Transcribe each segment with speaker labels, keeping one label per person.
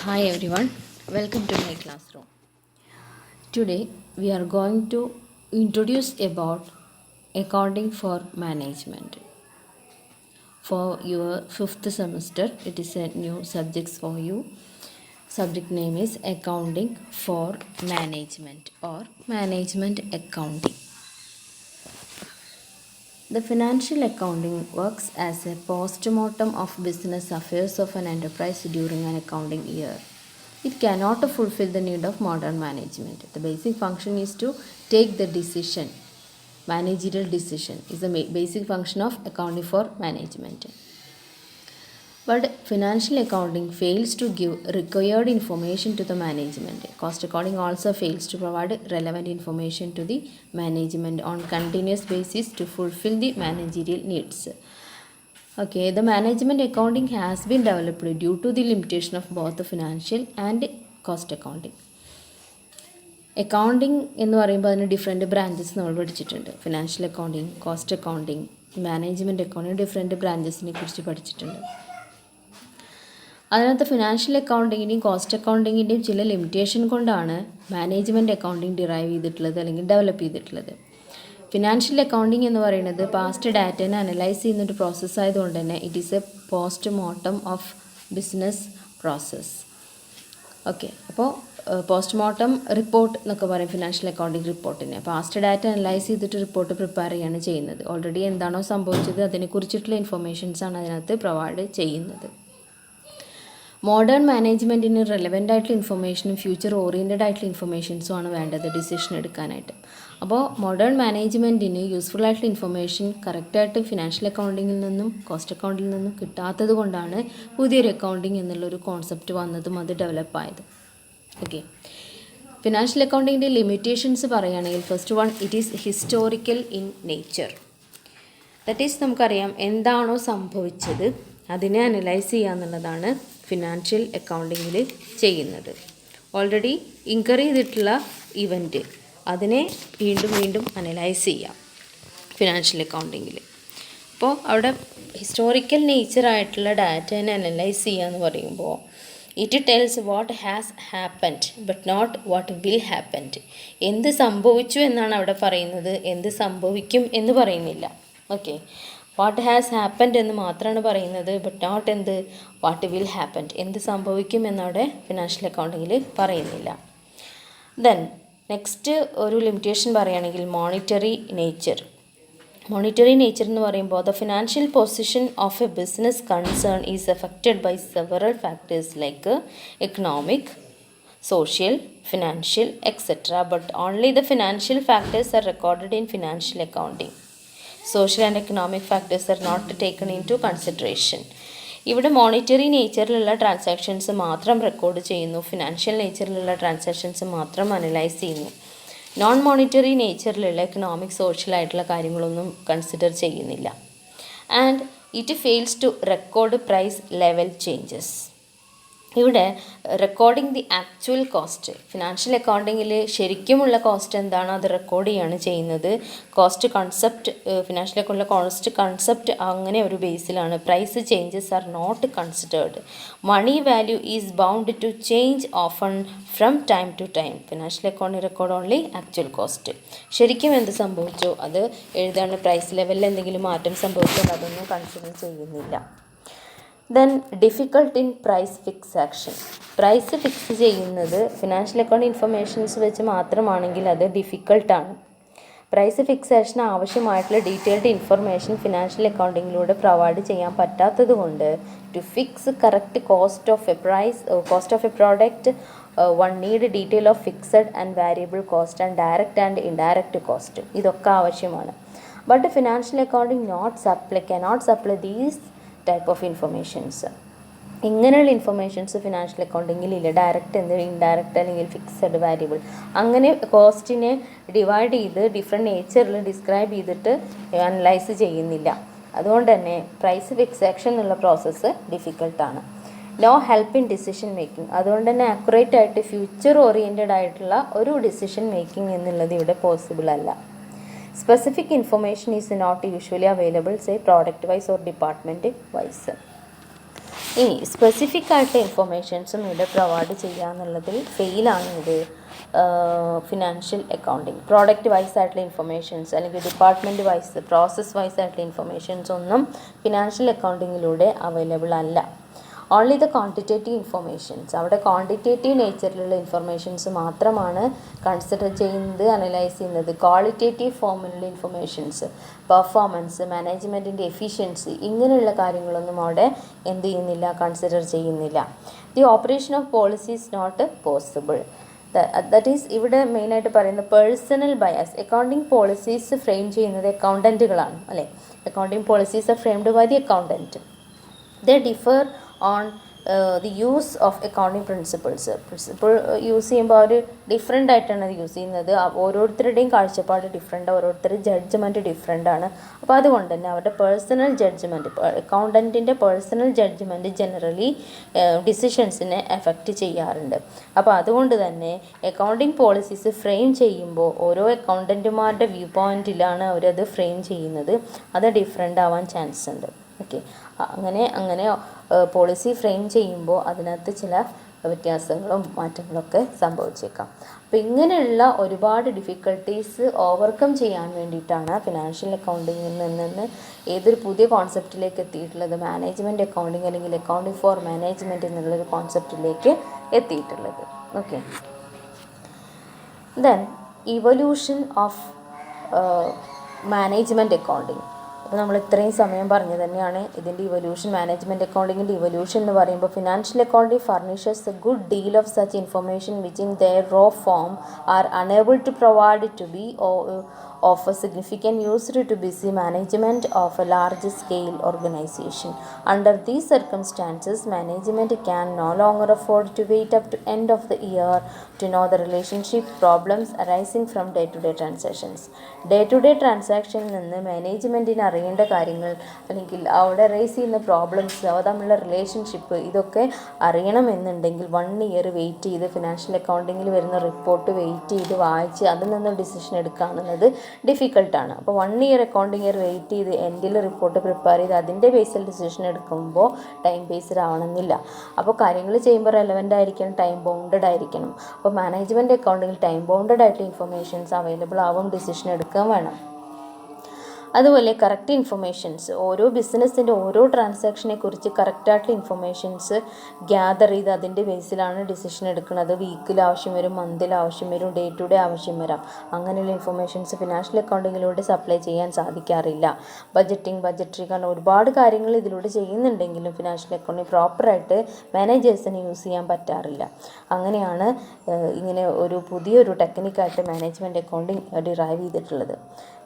Speaker 1: Hi everyone, welcome to my classroom. Today we are going to introduce about accounting for management. For your fifth semester, it is a new subject for you. Subject name is accounting for management or management accounting. The financial accounting works as a post-mortem of business affairs of an enterprise during an accounting year. It cannot fulfill the need of modern management. The basic function is to take the decision. Managerial decision is the basic function of accounting for management. But financial accounting fails to give required information to the management. Cost accounting also fails to provide relevant information to the management on continuous basis to fulfill the managerial needs. Okay, the management accounting has been developed due to the limitation of both the financial and cost accounting. Accounting എന്ന് പറയുമ്പോൾ അതിന് different branches നമ്മൾ പഠിച്ചിട്ടുണ്ട്. Financial accounting, cost accounting, management accounting, different ബ്രാഞ്ചസിനെ കുറിച്ച് പഠിച്ചിട്ടുണ്ട്. അതിനകത്ത് financial അക്കൗണ്ടിങ്ങിൻ്റെയും cost അക്കൗണ്ടിങ്ങിൻ്റെയും ചില ലിമിറ്റേഷൻ കൊണ്ടാണ് മാനേജ്മെൻറ്റ് അക്കൗണ്ടിങ് ഡിറൈവ് ചെയ്തിട്ടുള്ളത് അല്ലെങ്കിൽ ഡെവലപ്പ് ചെയ്തിട്ടുള്ളത്. ഫിനാൻഷ്യൽ അക്കൗണ്ടിങ് എന്ന് പറയുന്നത് പാസ്റ്റ് ഡാറ്റേനെ അനലൈസ് ചെയ്യുന്നൊരു പ്രോസസ്സ് ആയതുകൊണ്ട് തന്നെ it is A post mortem of business process. Okay, അപ്പോൾ പോസ്റ്റ് മോർട്ടം റിപ്പോർട്ട് എന്നൊക്കെ പറയും ഫിനാൻഷ്യൽ അക്കൗണ്ടിങ് റിപ്പോർട്ടിനെ. പാസ്റ്റ് ഡാറ്റ അനലൈസ് ചെയ്തിട്ട് റിപ്പോർട്ട് പ്രിപ്പയർ ചെയ്യാണ് ചെയ്യുന്നത്. ഓൾറെഡി എന്താണോ സംഭവിച്ചത് അതിനെക്കുറിച്ചിട്ടുള്ള ഇൻഫർമേഷൻസാണ് അതിനകത്ത് പ്രൊവൈഡ് ചെയ്യുന്നത്. മോഡേൺ മാനേജ്മെൻറ്റിന് റെലവൻ്റ് ആയിട്ടുള്ള ഇൻഫർമേഷനും ഫ്യൂച്ചർ ഓറിയൻറ്റഡ് ആയിട്ടുള്ള ഇൻഫർമേഷൻസും ആണ് വേണ്ടത് ഡിസിഷൻ എടുക്കാനായിട്ട്. അപ്പോൾ മോഡേൺ മാനേജ്മെൻറ്റിന് യൂസ്ഫുൾ ആയിട്ടുള്ള ഇൻഫർമേഷൻ കറക്റ്റായിട്ട് ഫിനാൻഷ്യൽ അക്കൗണ്ടിങ്ങിൽ നിന്നും കോസ്റ്റ് അക്കൗണ്ടിൽ നിന്നും കിട്ടാത്തത് കൊണ്ടാണ് പുതിയൊരു അക്കൗണ്ടിങ് എന്നുള്ളൊരു കോൺസെപ്റ്റ് വന്നതും അത് ഡെവലപ്പായതും. ഓക്കെ, ഫിനാൻഷ്യൽ അക്കൗണ്ടിങ്ങിൻ്റെ ലിമിറ്റേഷൻസ് പറയുകയാണെങ്കിൽ first one, it is historical in nature. That is നമുക്കറിയാം എന്താണോ സംഭവിച്ചത് അതിനെ അനലൈസ് ചെയ്യുക എന്നുള്ളതാണ് ഫിനാൻഷ്യൽ അക്കൗണ്ടിങ്ങിൽ ചെയ്യുന്നത്. ഓൾറെഡി ഇൻകർ ചെയ്തിട്ടുള്ള ഇവൻറ്റ് അതിനെ വീണ്ടും വീണ്ടും അനലൈസ് ചെയ്യാം ഫിനാൻഷ്യൽ അക്കൗണ്ടിങ്ങിൽ. അപ്പോൾ അവിടെ ഹിസ്റ്റോറിക്കൽ നേച്ചറായിട്ടുള്ള ഡാറ്റേനെ അനലൈസ് ചെയ്യുക എന്ന് പറയുമ്പോൾ it tells what has happened but not what will happened. എന്ത് സംഭവിച്ചു എന്നാണ് അവിടെ പറയുന്നത്, എന്ത് സംഭവിക്കും എന്ന് പറയുന്നില്ല. ഓക്കെ, വാട്ട് ഹാസ് ഹാപ്പൻഡ് എന്ന് മാത്രമാണ് പറയുന്നത്, ബട്ട് നോട്ട് എന്ത് വാട്ട് വിൽ ഹാപ്പൻഡ്, എന്ത് സംഭവിക്കും എന്നവിടെ ഫിനാൻഷ്യൽ അക്കൗണ്ടിങ്ങിൽ പറയുന്നില്ല. ദെൻ നെക്സ്റ്റ് ഒരു ലിമിറ്റേഷൻ പറയുകയാണെങ്കിൽ മോണിറ്ററി നേച്ചർ. മോണിറ്ററി നേച്ചർ എന്ന് പറയുമ്പോൾ the financial position of a business concern is affected by several factors like economic, social, financial, etc. But only the financial factors are recorded in financial accounting. Social and economic factors are not taken into consideration. ഇവിടെ monetary നേച്ചറിലുള്ള transactions മാത്രം record ചെയ്യുന്നു, financial നേച്ചറിലുള്ള transactions മാത്രം analyse ചെയ്യുന്നു. Non monetary നേച്ചറിലുള്ള economic, social ആയിട്ടുള്ള കാര്യങ്ങളൊന്നും കൺസിഡർ ചെയ്യുന്നില്ല. And it fails to record price level changes. ഇവിടെ recording the actual cost, financial അക്കൗണ്ടിങ്ങിൽ ശരിക്കുമുള്ള കോസ്റ്റ് എന്താണോ അത് റെക്കോർഡ് ചെയ്യാണ് ചെയ്യുന്നത്. കോസ്റ്റ് കൺസെപ്റ്റ്, ഫിനാൻഷ്യൽ അക്കൗണ്ടിലെ കോസ്റ്റ് കൺസെപ്റ്റ് അങ്ങനെ ഒരു ബേസിലാണ്. Price changes are not considered. Money value is bound to change often from time to time. Financial അക്കൗണ്ടിൽ റെക്കോർഡ് ഓൺലി ആക്ച്വൽ കോസ്റ്റ്. ശരിക്കും എന്ത് സംഭവിച്ചോ അത് എഴുതാണ്. പ്രൈസ് ലെവലിൽ എന്തെങ്കിലും മാറ്റം സംഭവിച്ചാൽ അതൊന്നും കൺസിഡർ ചെയ്യുന്നില്ല. Then difficult in price fixation. Price fix ചെയ്യുന്നത് ഫിനാൻഷ്യൽ അക്കൗണ്ട് ഇൻഫർമേഷൻസ് വെച്ച് മാത്രമാണെങ്കിൽ അത് ഡിഫിക്കൾട്ടാണ്. പ്രൈസ് ഫിക്സേഷന് ആവശ്യമായിട്ടുള്ള ഡീറ്റെയിൽഡ് ഇൻഫർമേഷൻ ഫിനാൻഷ്യൽ അക്കൗണ്ടിങ്ങിലൂടെ പ്രൊവൈഡ് ചെയ്യാൻ പറ്റാത്തത് കൊണ്ട് to fix correct cost of a product one need detail of fixed and variable cost and direct and indirect cost. ഇതൊക്കെ ആവശ്യമാണ്. But financial accounting cannot supply these type of informations. ഇങ്ങനെയുള്ള informations financial അക്കൗണ്ടിങ്ങിലില്ല. Direct indirect അല്ലെങ്കിൽ fixed, variable അങ്ങനെ കോസ്റ്റിനെ divide ചെയ്ത് different നേച്ചറിൽ describe ചെയ്തിട്ട് അനലൈസ് ചെയ്യുന്നില്ല. അതുകൊണ്ട് തന്നെ പ്രൈസ് ഫിക്സേഷൻ എന്നുള്ള പ്രോസസ്സ് ഡിഫിക്കൽട്ടാണ്. No help in decision making. അതുകൊണ്ട് തന്നെ ആക്യുറേറ്റ് ആയിട്ട് ഫ്യൂച്ചർ ഓറിയൻറ്റഡ് ആയിട്ടുള്ള ഒരു ഡിസിഷൻ മേക്കിംഗ് എന്നുള്ളത് ഇവിടെ പോസിബിൾ അല്ല. Specific information is not usually available, say product wise or department wise. ഇനി സ്പെസിഫിക് ആയിട്ട് ഇൻഫർമേഷൻസും ഇവിടെ പ്രൊവൈഡ് ചെയ്യുക എന്നുള്ളതിൽ ഫെയിലാണ് ഇത് ഫിനാൻഷ്യൽ അക്കൗണ്ടിങ്. പ്രോഡക്റ്റ് വൈസ് ആയിട്ടുള്ള ഇൻഫർമേഷൻസ് അല്ലെങ്കിൽ ഡിപ്പാർട്ട്മെൻറ്റ് വൈസ് പ്രോസസ് വൈസ് ആയിട്ടുള്ള ഇൻഫർമേഷൻസ് ഒന്നും ഫിനാൻഷ്യൽ അക്കൗണ്ടിങ്ങിലൂടെ അവൈലബിൾ അല്ല. ഓൺലി ദ ക്വാണ്ടിറ്റേറ്റീവ് ഇൻഫർമേഷൻസ്, അവിടെ ക്വാണ്ടിറ്റേറ്റീവ് നേച്ചറിലുള്ള ഇൻഫർമേഷൻസ് മാത്രമാണ് കൺസിഡർ ചെയ്യുന്നത്, അനലൈസ് ചെയ്യുന്നത്. ക്വാളിറ്റേറ്റീവ് ഫോമിലുള്ള ഇൻഫർമേഷൻസ്, പെർഫോമൻസ്, മാനേജ്മെൻറ്റിൻ്റെ എഫിഷ്യൻസി, ഇങ്ങനെയുള്ള കാര്യങ്ങളൊന്നും അവിടെ എന്ത് ചെയ്യുന്നില്ല, കൺസിഡർ ചെയ്യുന്നില്ല. The operation of policy is not possible. That is ഇവിടെ മെയിനായിട്ട് പറയുന്നത് personal bias. Accounting policies frame ചെയ്യുന്നത് അക്കൗണ്ടൻറ്റുകളാണ്, അല്ലേ? Accounting policies are framed by the accountant. They differ on the use of accounting principles. Principle use ചെയ്യുമ്പോൾ അവർ different ആയിട്ടാണ് അത് യൂസ് ചെയ്യുന്നത്. ഓരോരുത്തരുടെയും കാഴ്ചപ്പാട് ഡിഫറെൻ്റ്, ഓരോരുത്തരുടെ ജഡ്ജ്മെൻറ്റ് ഡിഫറെൻ്റ് ആണ്. അപ്പോൾ അതുകൊണ്ട് തന്നെ അവരുടെ പേഴ്സണൽ ജഡ്ജ്മെൻറ്റ്, അക്കൗണ്ടൻറ്റിൻ്റെ പേഴ്സണൽ ജഡ്ജ്മെൻറ്റ് ജനറലി ഡിസിഷൻസിനെ എഫക്റ്റ് ചെയ്യാറുണ്ട്. അപ്പോൾ അതുകൊണ്ട് തന്നെ അക്കൗണ്ടിങ് പോളിസീസ് ഫ്രെയിം ചെയ്യുമ്പോൾ ഓരോ അക്കൗണ്ടൻറ്റുമാരുടെ വ്യൂ പോയിൻറ്റിലാണ് അവരത് ഫ്രെയിം ചെയ്യുന്നത്. അത് ഡിഫറെൻ്റ് ആവാൻ ചാൻസ് ഉണ്ട്. ഓക്കെ, അങ്ങനെ പോളിസി ഫ്രെയിം ചെയ്യുമ്പോൾ അതിനകത്ത് ചില വ്യത്യാസങ്ങളും മാറ്റങ്ങളൊക്കെ സംഭവിച്ചേക്കാം. അപ്പോൾ ഇങ്ങനെയുള്ള ഒരുപാട് ഡിഫിക്കൽട്ടീസ് ഓവർകം ചെയ്യാൻ വേണ്ടിയിട്ടാണ് ഫിനാൻഷ്യൽ അക്കൗണ്ടിങ്ങിൽ നിന്ന് ഏതൊരു പുതിയ കോൺസെപ്റ്റിലേക്ക് എത്തിയിട്ടുള്ളത്, മാനേജ്മെൻറ്റ് അക്കൗണ്ടിങ് അല്ലെങ്കിൽ അക്കൗണ്ടിങ് ഫോർ മാനേജ്മെൻറ്റ് എന്നുള്ളൊരു കോൺസെപ്റ്റിലേക്ക് എത്തിയിട്ടുള്ളത്. Okay, then evolution of management accounting. അപ്പോൾ നമ്മൾ ഇത്രയും സമയം പറഞ്ഞു തന്നെയാണ് ഇതിൻ്റെ ഇവല്യൂഷൻ, മാനേജ്മെൻറ്റ് അക്കൗണ്ടിങ്ങിൻ്റെ ഇവല്യൂഷൻ എന്ന് പറയുമ്പോൾ financial accounting furnishes a good deal of such information which in their raw form are unable to provide to be of a significant use to busy management of a large scale organization. Under these circumstances, management can no longer afford to wait up to end of the year to know the relationship problems arising from day-to-day transactions. Day-to-day transaction നിന്ന് മാനേജ്മെൻറ്റിന് അറിയേണ്ട കാര്യങ്ങൾ അല്ലെങ്കിൽ അവിടെ raise ചെയ്യുന്ന problems, അവ തമ്മിലുള്ള relationship, ഇതൊക്കെ അറിയണമെന്നുണ്ടെങ്കിൽ 1 ഇയർ വെയിറ്റ് ചെയ്ത് ഫിനാൻഷ്യൽ അക്കൗണ്ടിങ്ങിൽ വരുന്ന റിപ്പോർട്ട് വെയിറ്റ് ചെയ്ത് വായിച്ച് അതിൽ നിന്ന് ഡിസിഷൻ എടുക്കുകയാണെന്നത് ഡിഫിക്കൽട്ടാണ്. അപ്പോൾ 1 ഇയർ അക്കൗണ്ടിങ് ഇയർ വെയിറ്റ് ചെയ്ത് എൻഡിൽ റിപ്പോർട്ട് പ്രിപ്പയർ ചെയ്ത് അതിൻ്റെ ബേസിൽ ഡിസിഷൻ എടുക്കുമ്പോൾ ടൈം ബേസ്ഡ് ആവണമെന്നില്ല. അപ്പോൾ കാര്യങ്ങൾ ചെയ്യുമ്പോൾ റെലവൻ്റ് ആയിരിക്കണം, ടൈം ബൗണ്ടഡ് ആയിരിക്കണം. അപ്പോൾ മാനേജ്മെൻറ്റ് അക്കൗണ്ടിങ്ങിൽ ടൈം ബൗണ്ടഡ് ആയിട്ട് ഇൻഫർമേഷൻസ് അവൈലബിൾ ആവും, ഡിസിഷൻ എടുക്കാൻ വേണം. അതുപോലെ കറക്റ്റ് ഇൻഫർമേഷൻസ്, ഓരോ ബിസിനസ്സിൻ്റെ ഓരോ ട്രാൻസാക്ഷനെ കുറിച്ച് കറക്റ്റായിട്ടുള്ള ഇൻഫർമേഷൻസ് ഗ്യാദർ ചെയ്ത് അതിൻ്റെ ബേസിലാണ് ഡിസിഷൻ എടുക്കുന്നത്. വീക്കിൽ ആവശ്യം വരും, മന്തിൽ ആവശ്യം വരും, ഡേ ടു ഡേ ആവശ്യം വരാം. അങ്ങനെയുള്ള ഇൻഫർമേഷൻസ് ഫിനാൻഷ്യൽ അക്കൗണ്ടിങ്ങിലൂടെ സപ്ലൈ ചെയ്യാൻ സാധിക്കാറില്ല. ബഡ്ജറ്ററി കാരണം ഒരുപാട് കാര്യങ്ങൾ ഇതിലൂടെ ചെയ്യുന്നുണ്ടെങ്കിലും ഫിനാൻഷ്യൽ അക്കൗണ്ടിങ് പ്രോപ്പറായിട്ട് മാനേജേഴ്സിന് യൂസ് ചെയ്യാൻ പറ്റാറില്ല. അങ്ങനെയാണ് ഇങ്ങനെ ഒരു പുതിയൊരു ടെക്നിക്കായിട്ട് മാനേജ്മെൻറ്റ് അക്കൗണ്ടിങ് ഡിറൈവ് ചെയ്തിട്ടുള്ളത്.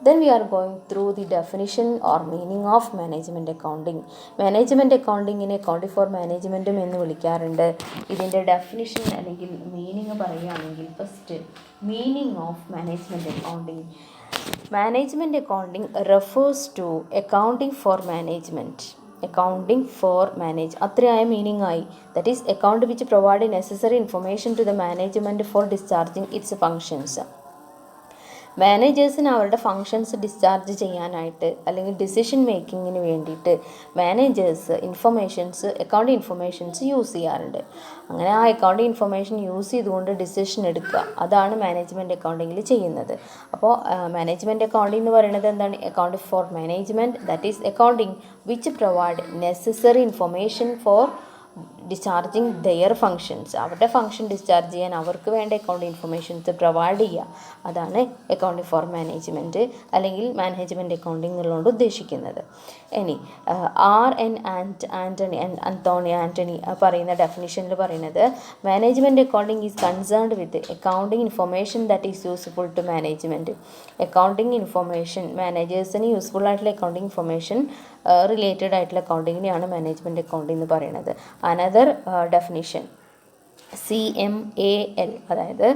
Speaker 1: Then we are going through the definition or meaning of management accounting. Management അക്കൗണ്ടിങ്ങിനെ അക്കൗണ്ടിങ് ഫോർ മാനേജ്മെൻറ്റും എന്ന് വിളിക്കാറുണ്ട്. ഇതിൻ്റെ ഡെഫിനിഷൻ അല്ലെങ്കിൽ മീനിങ് പറയുകയാണെങ്കിൽ first meaning of management accounting. Management accounting refers to accounting for management. Accounting for manage അത്രയായ meaning ആയി. That is account which provide necessary information to the management for discharging its functions. മാനേജേഴ്സിന് അവരുടെ functions discharge ചെയ്യാനായിട്ട് അല്ലെങ്കിൽ decision മേക്കിങ്ങിന് വേണ്ടിയിട്ട് managers account informations use ചെയ്യാറുണ്ട്. അങ്ങനെ ആ അക്കൗണ്ട് ഇൻഫർമേഷൻ യൂസ് ചെയ്തുകൊണ്ട് ഡിസിഷൻ എടുക്കുക, അതാണ് മാനേജ്മെൻറ്റ് അക്കൗണ്ടിങ്ങിൽ ചെയ്യുന്നത്. അപ്പോൾ മാനേജ്മെൻറ്റ് അക്കൗണ്ടിങ് എന്ന് പറയുന്നത് എന്താണ്? Account for management, that is accounting which provide necessary information for discharging their functions. അവരുടെ ഫങ്ഷൻ ഡിസ്ചാർജ് ചെയ്യാൻ അവർക്ക് വേണ്ട അക്കൗണ്ട് ഇൻഫർമേഷൻസ് പ്രൊവൈഡ് ചെയ്യുക, അതാണ് അക്കൗണ്ടിങ് ഫോർ മാനേജ്മെൻറ്റ് അല്ലെങ്കിൽ മാനേജ്മെൻറ്റ് അക്കൗണ്ടിങ് എന്നുള്ളതുകൊണ്ട് ഉദ്ദേശിക്കുന്നത്. ഇനി R.N. അന്തോണി ആൻ്റണി പറയുന്ന ഡെഫിനിഷനിൽ പറയുന്നത് management accounting is concerned with accounting information that is useful to management. Accounting information മാനേജേഴ്സിന് യൂസ്ഫുൾ ആയിട്ടുള്ള അക്കൗണ്ടിങ് ഇൻഫർമേഷൻ റിലേറ്റഡ് ആയിട്ടുള്ള അക്കൗണ്ടിങ്ങിനെയാണ് മാനേജ്മെൻറ്റ് അക്കൗണ്ടിങ് എന്ന് പറയുന്നത്. അനദർ ഡെഫിനിഷൻ CMAL, അതായത്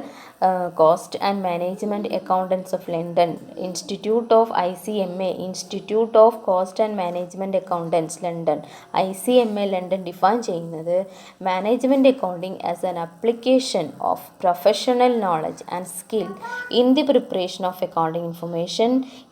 Speaker 1: cost and management accountants of London, institute of ICMA, institute of cost and management accountants London, ICMA London define ചെയ്യുന്നത് management accounting as an application of professional knowledge and skill in the preparation of accounting information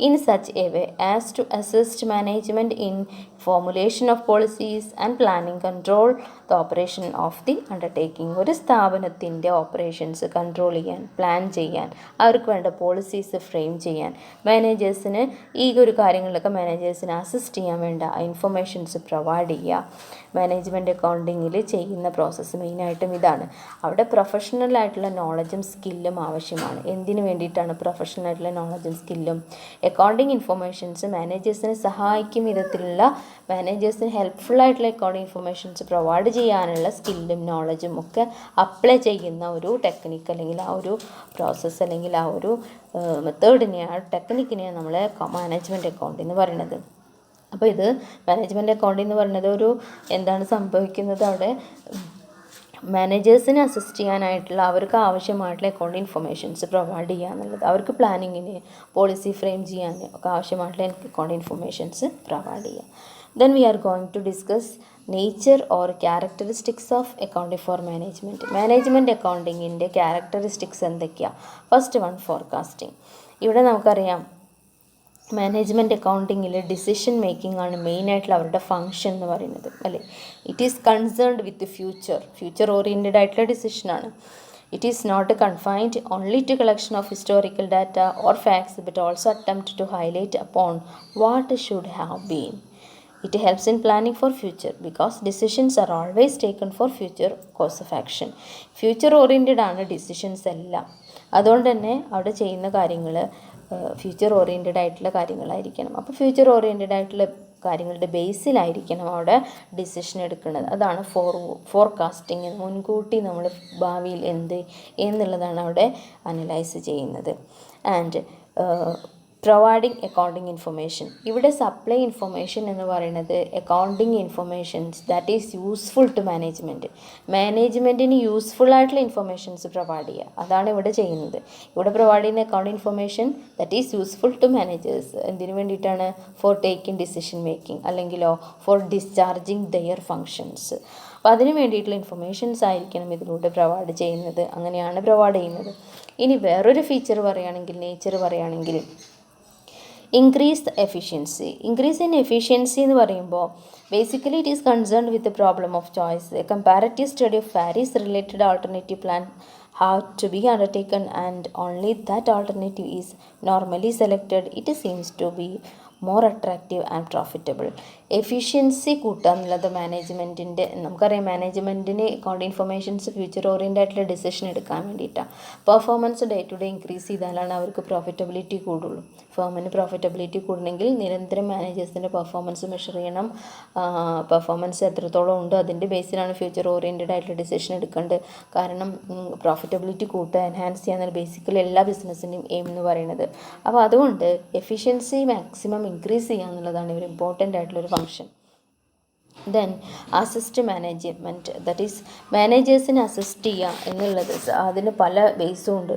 Speaker 1: in such a way as to assist management in formulation of policies and planning control the operation of the undertaking. ഒരു സ്ഥാപനത്തിൻ്റെ operations control ചെയ്യാൻ, plan ചെയ്യാൻ, അവർക്ക് വേണ്ട policies frame ചെയ്യാൻ, മാനേജേഴ്സിന് ഈ ഒരു കാര്യങ്ങളിലൊക്കെ മാനേജേഴ്സിന് അസിസ്റ്റ് ചെയ്യാൻ വേണ്ട ഇൻഫർമേഷൻസ് പ്രൊവൈഡ് ചെയ്യുക. മാനേജ്മെൻറ്റ് അക്കൗണ്ടിങ്ങിൽ ചെയ്യുന്ന പ്രോസസ്സ് മെയിനായിട്ടും ഇതാണ്. അവിടെ പ്രൊഫഷണൽ ആയിട്ടുള്ള നോളജും സ്കില്ലും ആവശ്യമാണ്. എന്തിനു വേണ്ടിയിട്ടാണ് പ്രൊഫഷണൽ ആയിട്ടുള്ള നോളജും സ്കില്ലും? അക്കൗണ്ടിങ് ഇൻഫർമേഷൻസ് മാനേജേഴ്സിനെ സഹായിക്കും വിധത്തിലുള്ള, മാനേജേഴ്സിന് ഹെൽപ്ഫുൾ ആയിട്ടുള്ള അക്കൗണ്ടിങ് ഇൻഫർമേഷൻസ് പ്രൊവൈഡ് ചെയ്യാനുള്ള സ്കില്ലും നോളജും ഒക്കെ അപ്ലൈ ചെയ്യുന്ന ഒരു ടെക്നിക്ക് അല്ലെങ്കിൽ ആ ഒരു പ്രോസസ്സ് അല്ലെങ്കിൽ ആ ഒരു മെത്തേഡിനെയാണ്, ആ ടെക്നിക്കിനെയാണ് നമ്മൾ മാനേജ്മെൻറ്റ് അക്കൗണ്ടിങ് എന്ന് പറയുന്നത്. അപ്പോൾ ഇത് മാനേജ്മെൻറ്റ് അക്കൗണ്ടിങ് എന്ന് പറയുന്നത് ഒരു എന്താണ് സംഭവിക്കുന്നത്, അവിടെ മാനേജേഴ്സിനെ അസിസ്റ്റ് ചെയ്യാനായിട്ടുള്ള അവർക്ക് ആവശ്യമായിട്ടുള്ള അക്കൗണ്ടിങ് ഇൻഫർമേഷൻസ് പ്രൊവൈഡ് ചെയ്യുക എന്നുള്ളത്, അവർക്ക് പ്ലാനിങ്ങിന്, പോളിസി ഫ്രെയിം ചെയ്യാൻ ഒക്കെ ആവശ്യമായിട്ടുള്ള അക്കൗണ്ടിങ് ഇൻഫർമേഷൻസ് പ്രൊവൈഡ് ചെയ്യുക. Then we are going to discuss nature or characteristics of accounting for management. Management അക്കൗണ്ടിങ്ങിൻ്റെ ക്യാരക്ടറിസ്റ്റിക്സ് എന്തൊക്കെയാണ്? First one, forecasting. ഇവിടെ നമുക്കറിയാം മാനേജ്മെൻറ്റ് അക്കൗണ്ടിങ്ങിൽ ഡിസിഷൻ മേക്കിംഗ് ആണ് മെയിനായിട്ടുള്ള അവരുടെ ഫങ്ഷൻ എന്ന് പറയുന്നത്, അല്ലേ? It is concerned with future oriented ആയിട്ടുള്ള ഡിസിഷനാണ്. It is not confined only to collection of historical data or facts, but also attempt to highlight upon what should have been. It helps in planning for future because decisions are always taken for future course of action. Future oriented ആണ് decisions എല്ലാം. അതുകൊണ്ട് തന്നെ അവിടെ ചെയ്യുന്ന കാര്യങ്ങൾ future oriented ആയിട്ടുള്ള കാര്യങ്ങളായിരിക്കണം. അപ്പോൾ future oriented ആയിട്ടുള്ള കാര്യങ്ങളുടെ ബേസിലായിരിക്കണം അവിടെ ഡിസിഷൻ എടുക്കുന്നത്. അതാണ് ഫോർകാസ്റ്റിംഗ്. മുൻകൂട്ടി നമ്മൾ ഭാവിയിൽ എന്ത് എന്നുള്ളതാണ് അവിടെ അനലൈസ് ചെയ്യുന്നത്. And providing accounting information. ഇവിടെ സപ്ലൈ ഇൻഫർമേഷൻ എന്ന് പറയുന്നത് accounting informations that is useful to മാനേജ്മെൻറ്റിന് യൂസ്ഫുൾ ആയിട്ടുള്ള ഇൻഫർമേഷൻസ് പ്രൊവൈഡ് ചെയ്യുക, അതാണ് ഇവിടെ ചെയ്യുന്നത്. ഇവിടെ പ്രൊവൈഡ് ചെയ്യുന്ന accounting information that is useful to managers. എന്തിനു വേണ്ടിയിട്ടാണ്? ഫോർ ടേക്കിംഗ് ഡിസിഷൻ മേക്കിംഗ്, അല്ലെങ്കിലോ ഫോർ ഡിസ്ചാർജിങ് ദെയർ ഫങ്ഷൻസ്. അപ്പോൾ അതിന് വേണ്ടിയിട്ടുള്ള ഇൻഫർമേഷൻസ് ആയിരിക്കണം ഇതിലൂടെ പ്രൊവൈഡ് ചെയ്യുന്നത്. അങ്ങനെയാണ് പ്രൊവൈഡ് ചെയ്യുന്നത്. ഇനി വേറൊരു ഫീച്ചർ പറയുകയാണെങ്കിൽ, നേച്ചർ പറയുകയാണെങ്കിൽ, increase the efficiency. Increase in efficiency എന്ന് പറയുമ്പോൾ basically it is concerned with the problem of choice. A comparative study of various related alternative plan have to be undertaken and only that alternative is normally selected. It seems to be more attractive and profitable. Efficiency കൂട്ടുക എന്നുള്ളത് മാനേജ്മെൻറ്റിൻ്റെ, നമുക്കറിയാം മാനേജ്മെൻറ്റിന് account informations future oriented ആയിട്ടുള്ള decision എടുക്കാൻ വേണ്ടിയിട്ടാണ്. Performance day to day increase ചെയ്താലാണ് അവർക്ക് പ്രോഫിറ്റബിലിറ്റി കൂടുള്ളൂ. ഫേമിന് പ്രോഫിറ്റബിലിറ്റി കൂടണമെങ്കിൽ നിരന്തരം മാനേജേഴ്സിൻ്റെ പെർഫോമൻസ് മെഷർ ചെയ്യണം. പെർഫോമൻസ് എത്രത്തോളം ഉണ്ട് അതിൻ്റെ ബേസിലാണ് ഫ്യൂച്ചർ ഓറിയൻറ്റഡ് ആയിട്ടുള്ള ഡിസിഷൻ എടുക്കേണ്ടത്. കാരണം പ്രോഫിറ്റബിലിറ്റി കൂട്ടുക, എൻഹാൻസ് ചെയ്യാൻ ബേസിക്കലി എല്ലാ ബിസിനസ്സിൻ്റെയും എയിം എന്ന് പറയുന്നത്. അപ്പോൾ അതുകൊണ്ട് എഫിഷ്യൻസി മാക്സിമം ഇൻക്രീസ് ചെയ്യുക എന്നുള്ളതാണ് ഒരു ഇമ്പോർട്ടൻ്റ് ആയിട്ടുള്ളൊരു function. Then assist management, that is മാനേജേഴ്സിനെ അസിസ്റ്റ് ചെയ്യുക എന്നുള്ളത് അതിന് പല ബേസും ഉണ്ട്.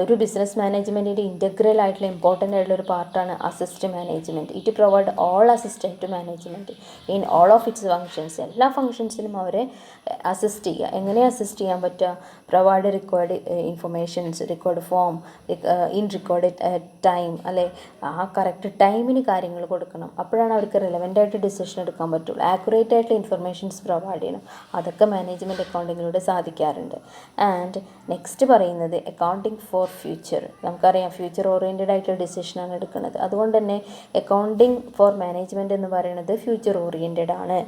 Speaker 1: ഒരു ബിസിനസ് മാനേജ്മെൻറ്റിൻ്റെ ഇൻറ്റഗ്രൽ ആയിട്ടുള്ള ഇമ്പോർട്ടൻ്റ് ആയിട്ടുള്ളൊരു പാർട്ടാണ് assist management. It provide all assistant to management in all of its functions. എല്ലാ ഫങ്ഷൻസിലും അവരെ അസിസ്റ്റ് ചെയ്യുക. എങ്ങനെ അസിസ്റ്റ് ചെയ്യാൻ പറ്റുക? Provide required informations, required form, in required time, അല്ലെ? ആ കറക്റ്റ് ടൈമിന് കാര്യങ്ങൾ കൊടുക്കണം. അപ്പോഴാണ് അവർക്ക് റിലവൻ്റ് ആയിട്ട് ഡിസിഷൻ എടുക്കാൻ പറ്റുള്ളൂ. ആക്യുറേറ്റ് ആയിട്ടുള്ള ഇൻഫർമേഷൻസ് പ്രൊവൈഡ് ചെയ്യണം. അതൊക്കെ മാനേജ്മെൻറ്റ് അക്കൗണ്ടിങ്ങിലൂടെ സാധിക്കാറുണ്ട്. ആൻഡ് നെക്സ്റ്റ് പറയുന്നത് അക്കൗണ്ടിങ് ഫോർ ഫ്യൂച്ചർ. നമുക്കറിയാം ഫ്യൂച്ചർ ഓറിയൻറ്റഡ് ആയിട്ടുള്ള ഡിസിഷനാണ് എടുക്കുന്നത്. അതുകൊണ്ട് തന്നെ അക്കൗണ്ടിങ് ഫോർ മാനേജ്മെൻറ്റ് എന്ന് പറയുന്നത് ഫ്യൂച്ചർ ഓറിയൻറ്റഡ് ആണ്.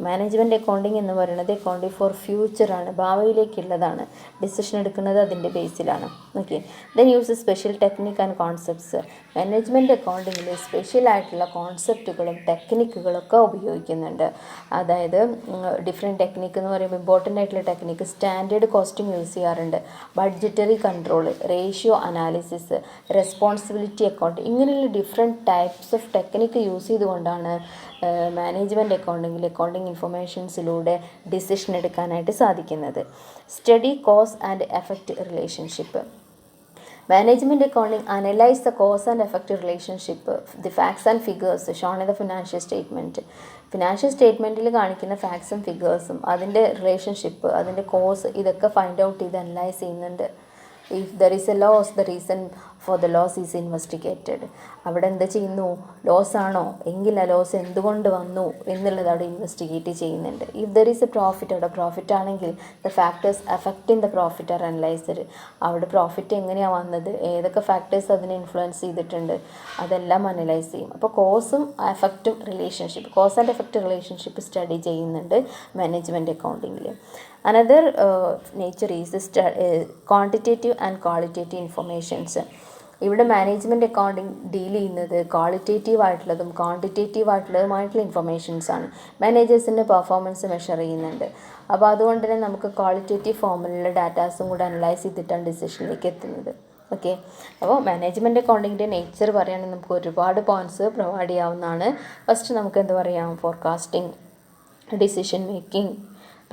Speaker 1: മാനേജ്മെൻറ്റ് അക്കൗണ്ടിങ് എന്ന് പറയുന്നത് അക്കൗണ്ടിങ് ഫോർ ഫ്യൂച്ചറാണ്, ഭാവിയിലേക്കുള്ളതാണ്. ഡിസിഷൻ എടുക്കുന്നത് അതിൻ്റെ ബേസിലാണ്. Okay. Then use special technique and concepts. Management അക്കൗണ്ടിങ്ങിൽ സ്പെഷ്യൽ ആയിട്ടുള്ള കോൺസെപ്റ്റുകളും ടെക്നിക്കുകളൊക്കെ ഉപയോഗിക്കുന്നുണ്ട്. അതായത് ഡിഫറെൻറ്റ് ടെക്നിക്ക് എന്ന് പറയുമ്പോൾ ഇമ്പോർട്ടൻ്റ് ആയിട്ടുള്ള ടെക്നിക്ക് സ്റ്റാൻഡേർഡ് കോസ്റ്റിംഗ് യൂസ് ചെയ്യാറുണ്ട്, budgetary control, ratio analysis, responsibility account, ഇങ്ങനെയുള്ള different types of technique use ചെയ്തുകൊണ്ടാണ് മാനേജ്മെൻറ്റ് അക്കൗണ്ടിങ് ഇൻഫർമേഷൻസിലൂടെ ഡിസിഷൻ എടുക്കാനായിട്ട് സാധിക്കുന്നത്. Study cause and effect relationship. Management accounting analyze the cause and effect relationship, the facts and figures shown in the financial statement. Financial സ്റ്റേറ്റ്മെൻറ്റിൽ കാണിക്കുന്ന ഫാക്ട്സും ഫിഗേഴ്സും അതിൻ്റെ relationship, അതിൻ്റെ കോസ്, ഇതൊക്കെ ഫൈൻഡ് ഔട്ട് ചെയ്ത് അനലൈസ് ചെയ്യുന്നുണ്ട്. If there is a loss, the reason for the loss is investigated. അവിടെ എന്ത് ചെയ്യുന്നു? ലോസ് ആണോ എങ്കിൽ ആ ലോസ് എന്തുകൊണ്ട് വന്നു എന്നുള്ളത് അവിടെ ഇൻവെസ്റ്റിഗേറ്റ് ചെയ്യുന്നുണ്ട്. If there is a profit, അവിടെ പ്രോഫിറ്റ് ആണെങ്കിൽ the factors affecting the profit are analysed. അവിടെ പ്രോഫിറ്റ് എങ്ങനെയാണ് വന്നത്, ഏതൊക്കെ ഫാക്ടേഴ്സ് അതിനെ ഇൻഫ്ലുവൻസ് ചെയ്തിട്ടുണ്ട്, അതെല്ലാം അനലൈസ് ചെയ്യും. അപ്പോൾ കോസും എഫക്റ്റും relationship, cause and effect relationship study ചെയ്യുന്നുണ്ട് മാനേജ്മെൻറ്റ് അക്കൗണ്ടിങ്ങിൽ. Another nature is quantitative and qualitative informations. ഇവിടെ മാനേജ്മെൻറ്റ് അക്കൗണ്ടിങ് ഡീൽ ചെയ്യുന്നത് ക്വാളിറ്റേറ്റീവ് ആയിട്ടുള്ളതും ക്വാണ്ടിറ്റേറ്റീവ് ആയിട്ടുള്ളതുമായിട്ടുള്ള ഇൻഫർമേഷൻസാണ്. മാനേജേഴ്സിൻ്റെ പെർഫോമൻസ് മെഷർ ചെയ്യുന്നുണ്ട്. അപ്പോൾ അതുകൊണ്ട് തന്നെ നമുക്ക് ക്വാളിറ്റേറ്റീവ് ഫോമിലുള്ള ഡാറ്റാസും കൂടെ അനലൈസ് ചെയ്തിട്ടാണ് ഡിസിഷനിലേക്ക് എത്തുന്നത്. ഓക്കെ, അപ്പോൾ മാനേജ്മെൻറ്റ് അക്കൗണ്ടിങ്ങിൻ്റെ നേച്ചർ പറയുകയാണെങ്കിൽ നമുക്ക് ഒരുപാട് പോയിൻറ്റ്സ് പ്രൊവൈഡ് ചെയ്യാവുന്നതാണ്. ഫസ്റ്റ് നമുക്ക് എന്ത് പറയാം? Forecasting, decision making,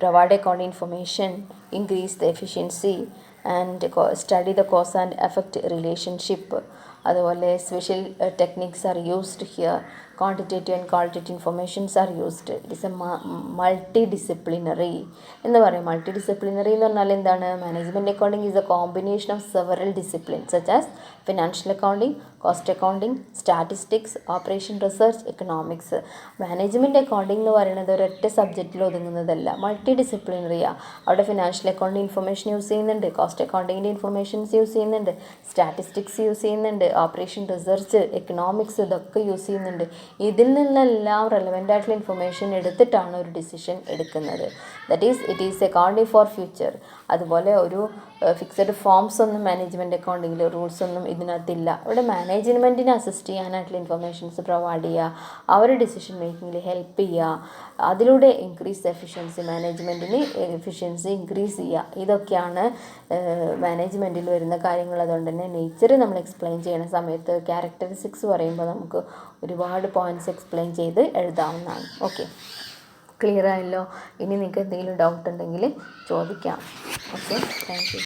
Speaker 1: provide accounting information, increase the efficiency and study the cause and effect relationship. അതുപോലെ special techniques are used here. Quantitative and qualitative informations are used. It is A multi disciplinary എന്ന് പറയും. Multi disciplinary എന്ന് പറഞ്ഞാൽ എന്താണ്? Management accounting is A combination of several discipline such as financial accounting, cost accounting, statistics, operation research, economics. Management accounting എന്ന് പറയുന്നത് ഒരൊറ്റ സബ്ജക്റ്റിൽ ഒതുങ്ങുന്നതല്ല, multi ഡിസിപ്ലിനറിയാണ്. അവിടെ financial accounting information use ചെയ്യുന്നുണ്ട്, കോസ്റ്റ് അക്കൗണ്ടിങ്ങിൻ്റെ ഇൻഫർമേഷൻസ് യൂസ് ചെയ്യുന്നുണ്ട്, സ്റ്റാറ്റിസ്റ്റിക്സ് യൂസ് ചെയ്യുന്നുണ്ട്, ഓപ്പറേഷൻ റിസർച്ച്, എക്കണോമിക്സ് ഇതൊക്കെ use ചെയ്യുന്നുണ്ട്. ഇതിൽ നിന്നെല്ലാം റെലവൻ്റ് ആയിട്ടുള്ള ഇൻഫർമേഷൻ എടുത്തിട്ടാണ് ഒരു ഡിസിഷൻ എടുക്കുന്നത്. That is it is accounting for future. അതുപോലെ ഒരു ഫിക്സഡ് ഫോംസ് ഒന്നും മാനേജ്മെൻറ്റ് അക്കൗണ്ടിങ്ങിൽ റൂൾസ് ഒന്നും ഇതിനകത്തില്ല. ഇവിടെ മാനേജ്മെൻറ്റിനെ അസിസ്റ്റ് ചെയ്യാനായിട്ടുള്ള ഇൻഫർമേഷൻസ് പ്രൊവൈഡ് ചെയ്യുക, അവർ ഡിസിഷൻ മേക്കിങ്ങിൽ ഹെൽപ്പ് ചെയ്യുക, അതിലൂടെ ഇൻക്രീസ് എഫിഷ്യൻസി, മാനേജ്മെൻറ്റിന് എഫിഷ്യൻസി ഇൻക്രീസ് ചെയ്യുക. ഇതൊക്കെയാണ് മാനേജ്മെൻറ്റിൽ വരുന്ന കാര്യങ്ങൾ. അതുകൊണ്ട് തന്നെ നേച്ചർ നമ്മൾ എക്സ്പ്ലെയിൻ ചെയ്യുന്ന സമയത്ത് ക്യാരക്ടറിസ്റ്റിക്സ് പറയുമ്പോൾ നമുക്ക് ഒരുപാട് പോയിൻറ്റ്സ് എക്സ്പ്ലെയിൻ ചെയ്ത് എഴുതാവുന്നതാണ്. ഓക്കെ, ക്ലിയർ ആയല്ലോ? ഇനി നിങ്ങൾക്ക് എന്തെങ്കിലും ഡൗട്ട് ഉണ്ടെങ്കിൽ ചോദിക്കാം. Okay, thank you.